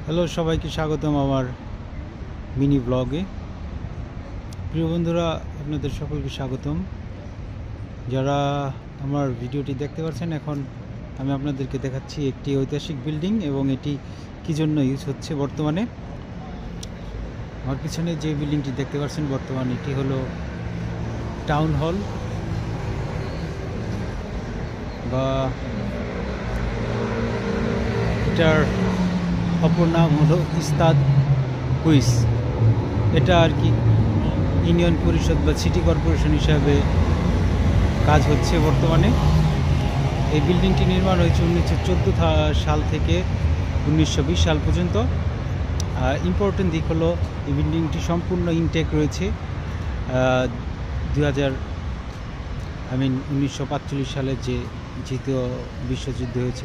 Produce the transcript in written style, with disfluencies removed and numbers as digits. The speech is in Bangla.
হ্যালো, সবাইকে স্বাগতম আমার মিনি ব্লগে। প্রিয় বন্ধুরা, আপনাদের সকলকে স্বাগতম। যারা আমার ভিডিওটি দেখতে পাচ্ছেন, এখন আমি আপনাদেরকে দেখাচ্ছি একটি ঐতিহাসিক বিল্ডিং এবং এটি কী জন্য ইউজ হচ্ছে বর্তমানে। আমার পিছনে যে বিল্ডিংটি দেখতে পাচ্ছেন বর্তমানে, এটি হলো টাউন হল বা এটার অপর নাম হলো ইস্তাদ কুইস। এটা আর কি ইউনিয়ন পরিষদ বা সিটি কর্পোরেশন হিসাবে কাজ হচ্ছে বর্তমানে। এই বিল্ডিংটি নির্মাণ হয়েছে 1914 সাল থেকে 1920 সাল পর্যন্ত। ইম্পর্টেন্ট দিক হলো এই বিল্ডিংটি সম্পূর্ণ ইনটেক রয়েছে। 1945 সালে যে দ্বিতীয় বিশ্বযুদ্ধ হয়েছে